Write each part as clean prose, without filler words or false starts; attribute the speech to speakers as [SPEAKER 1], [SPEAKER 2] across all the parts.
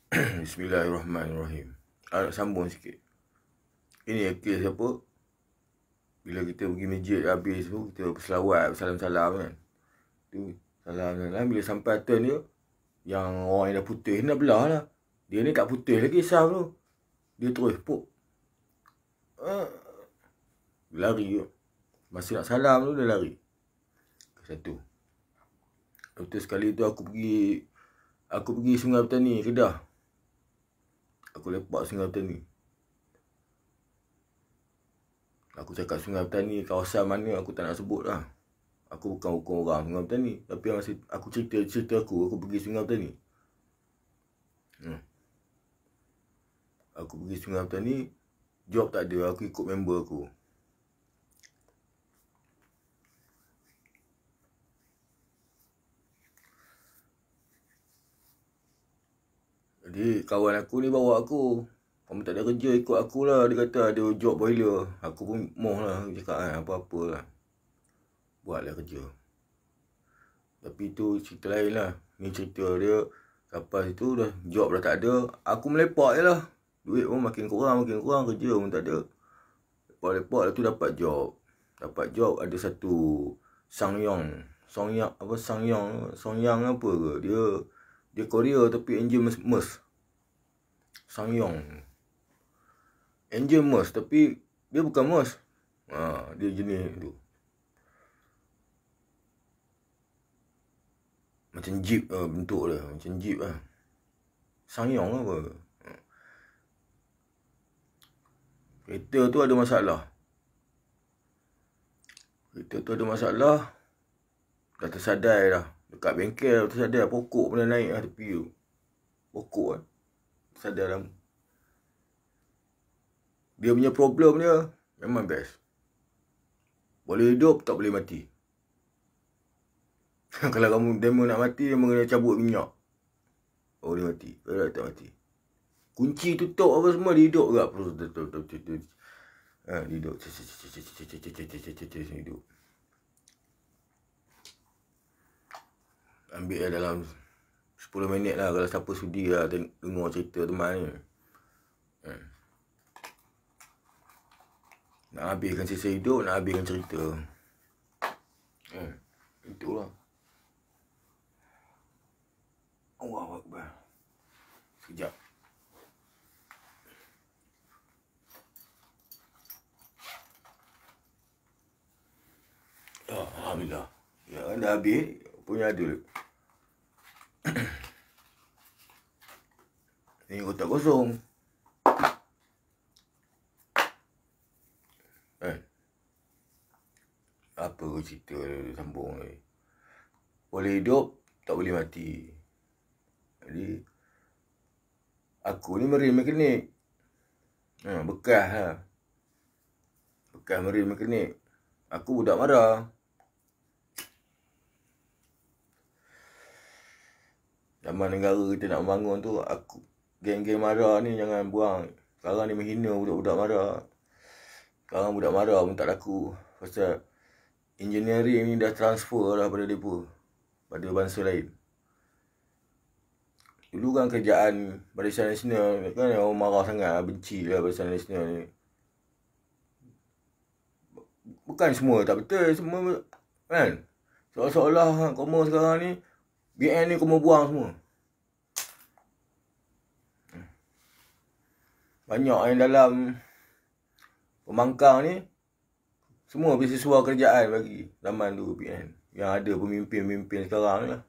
[SPEAKER 1] Bismillahirrahmanirrahim. Nak sambung sikit. Ini kes apa? Bila kita pergi masjid habis tu, kita berselawat, salam-salam kan. Tu salam-salam. Bila sampai atas dia, yang orang yang dah putih ni dah belah lah. Dia ni tak putih lagi saf tu. Dia terus puk. Lari tu. Masa nak salam tu dia lari. Satu. Lepas sekali tu aku pergi Sungai Petani, Kedah. Aku lepak Sungai Petani. Aku cakap Sungai Petani, kawasan mana aku tak nak sebut lah. Aku bukan hukum orang Sungai Petani. Tapi masa aku cerita aku pergi Sungai Petani. Aku pergi Sungai Petani, job tak ada, aku ikut member aku. Jadi kawan aku ni bawa aku. Kamu tak ada kerja, ikut aku lah. Dia kata ada job boiler. Aku pun moh lah. Aku cakap apa-apa lah. Buatlah kerja. Tapi tu cerita lain lah. Ni cerita dia. Sampai situ dah job dah tak ada. Aku melepak je lah. Duit pun makin kurang. Kerja pun tak ada. Lepak-lepak lah tu dapat job. Dapat job ada satu Sangyong apa ke. Dia Korea tapi engine MERS. Sangyong. Engine MERS tapi dia bukan MERS. Dia jenis tu. Macam jeep bentuk dia. Macam jeep lah. Sangyong apa. Kereta tu ada masalah. Dah tersadai dah. Dekat bengkel tersadai. Pokok pernah naik lah tepi tu. Pokok kan. Tersadai dah. Dia punya problem dia memang best. Boleh hidup, tak boleh mati. Kalau kamu demo nak mati, dia kena cabut minyak. Oh, dia mati. Kalau tak mati. Kunci tutup apa semua, dia hidup ke? Dia hidup. Hidup. Ambil dalam 10 minit lah kalau siapa sudi lah dengar cerita teman ni. Nak habiskan sisa hidup, nak habiskan cerita. Itulah. Allahu Akbar. Sekejap. Alhamdulillah. Ya kan dah habis. Punya ada. Ni kotak kosong. Apa kau cerita sambung ni? Boleh hidup, tak boleh mati. Jadi aku ni marine mekanik. Bekas lah. Bekas marine mekanik. Aku budak marah. Zaman negara kita nak bangun tu, aku geng-geng marah ni jangan buang. Sekarang ni menghina budak-budak marah. Sekarang budak marah pun tak laku. Pasal engineering ni dah transfer lah pada mereka. Pada bangsa lain. Dulu kan kerjaan Barisan Nasional kan orang marah sangat, benci lah Barisan Nasional ni. Bukan semua tak betul, semua kan. Seolah-olah komo sekarang ni BN ni komo buang semua. Banyak yang dalam pembangkang ni semua beasiswa kerjaan bagi zaman tu BN. Yang ada pemimpin-pemimpin sekarang ni lah.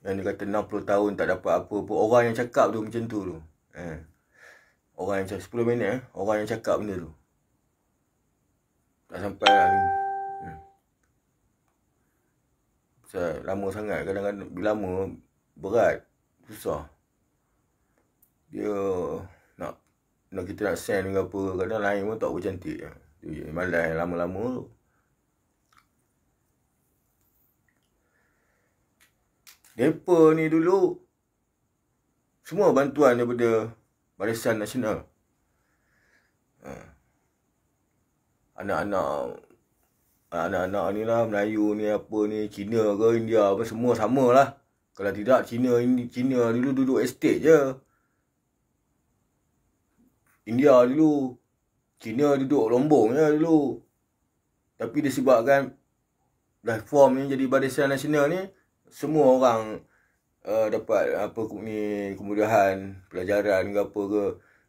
[SPEAKER 1] Yang dia kata 60 tahun tak dapat apa pun. Orang yang cakap tu macam tu tu. Orang yang 10 minit orang yang cakap benda tu. Tak sampai lah ni. Pasal lama sangat. Kadang-kadang bila lama berat. Susah. Dia nak kita nak send ke apa. Kadang lain pun tak bercantik. Malai lama-lama tu. Mereka ni dulu semua bantuan daripada Barisan Nasional. Anak-anak ni lah, Melayu ni apa ni, Cina ke India apa semua sama lah. Kalau tidak, China dulu duduk estate je. India dulu. China duduk lombong je dulu. Tapi disebabkan reform ni jadi Barisan Nasional ni, semua orang dapat kemudahan pelajaran ke apa ke.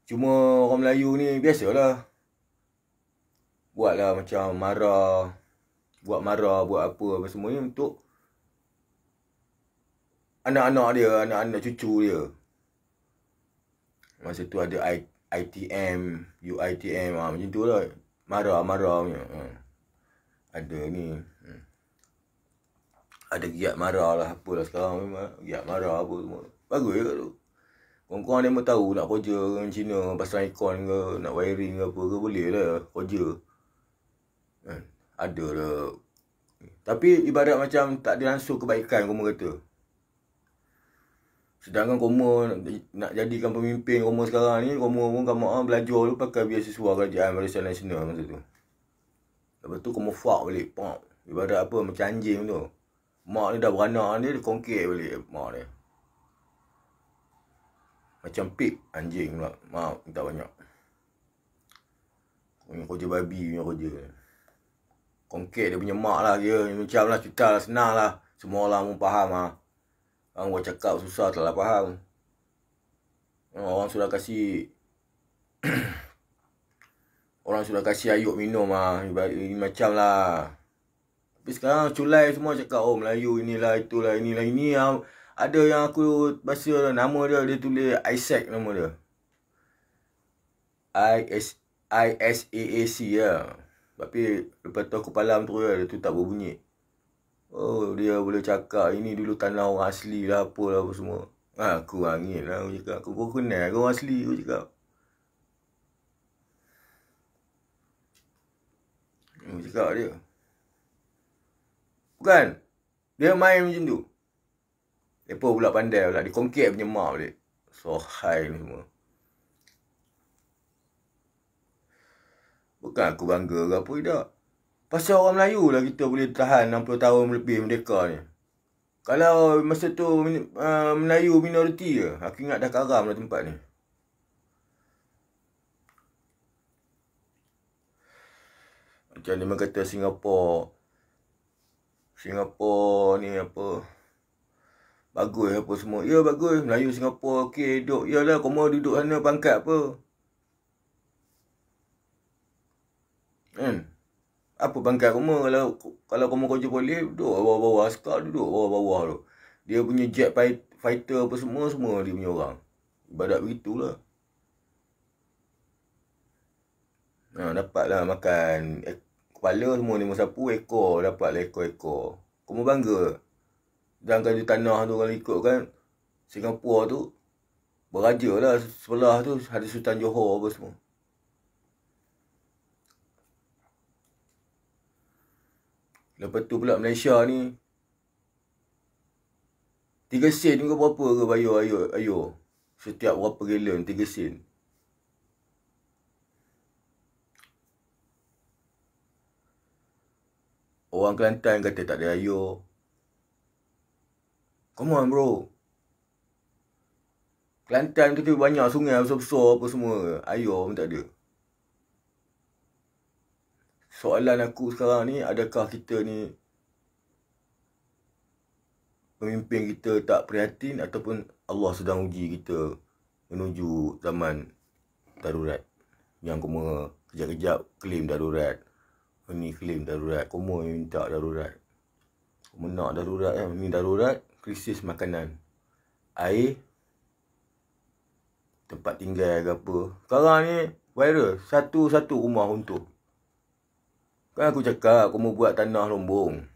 [SPEAKER 1] Cuma orang Melayu ni biasalah. Buatlah macam marah, buat apa semua ni untuk anak-anak dia, anak-anak cucu dia. Masa tu ada ITM, UITM, macam tu lah. Marah punya. Ada ni. Ada giat marah lah, apalah sekarang giat marah apa semua. Bagus je kat tu. Korang-korang dia mau tahu nak kerja dengan Cina, pasal ikon ke, nak wiring ke apa ke, boleh lah kerja. Ada lah. Tapi ibarat macam tak ada langsung kebaikan, Koma kata. Sedangkan Koma nak jadikan pemimpin Koma sekarang ni, Koma pun belajar dulu pakai beasiswa kerajaan Barisan Nasional masa tu. Lepas tu Koma fuck balik. Ibarat apa, macam anjing tu. Mak ni dah beranak dia kongkek balik mak dia. Macam pig, anjing pula. Mak minta banyak. Kerja babi punya kerja. Kongkek dia punya mak lah dia. Macam lah, cerita lah, senang lah. Semua orang pun faham lah. Orang buat cakap susah tak lah faham. Orang sudah kasih orang sudah kasih ayuk minum lah. Macam lah. Tapi sekarang culai semua cakap, oh Melayu inilah, itulah, inilah. Ini yang ada yang aku baca nama dia tulis Isaac nama dia. ISAAC ya. Tapi lepas tu aku palam terus dia tu tak berbunyi. Oh dia boleh cakap ini dulu tanah orang asli lah, apalah apa semua. Aku angin lah aku cakap. Aku kenal orang asli aku cakap. Aku cakap dia. Bukan. Dia main macam tu. Mereka pula pandai pula. Dia kongkek punya mak balik. So high ni semua. Bukan aku bangga ke apa tak. Pasal orang Melayu lah kita boleh tahan 60 tahun lebih merdeka ni. Kalau masa tu Melayu minoriti ke. Aku ingat dah karam lah tempat ni. Macam dia kata Singapura ni apa, bagus apa semua. Ya bagus, Melayu Singapura okey duduk. Yalah kau mau duduk sana pangkat apa? Apa pangkat kau mau kalau kau mau kerja boleh duduk bawah-bawah, askar duduk bawah-bawah tu. Dia punya jet fighter apa semua dia punya orang. Ibadat begitulah. Dapatlah makan kepala semua ni sapu, ekor dapatlah ekor. Kau mau bangga. Sedangkan di tanah tu kalau ikut kan Singapura tu beraja lah, sebelah tu ada Sultan Johor apa semua. Lepas tu pula Malaysia ni 3 sen ke berapa ke bayar ayo. Setiap berapa gallon 3 sen. Orang Kelantan kata tak ada air. Come on bro. Kelantan tu banyak sungai besar-besar apa semua. Air pun tak ada. Soalan aku sekarang ni, adakah kita ni pemimpin kita tak prihatin ataupun Allah sedang uji kita menuju zaman darurat. Yang cuma kejap-kejap klaim darurat. Ni klaim darurat, Komo minta darurat. Komo nak darurat kan. Ni darurat, krisis makanan, air, tempat tinggal ke apa. Sekarang ni virus, satu rumah runtuh. Kan aku cakap, Komo buat tanah lombong.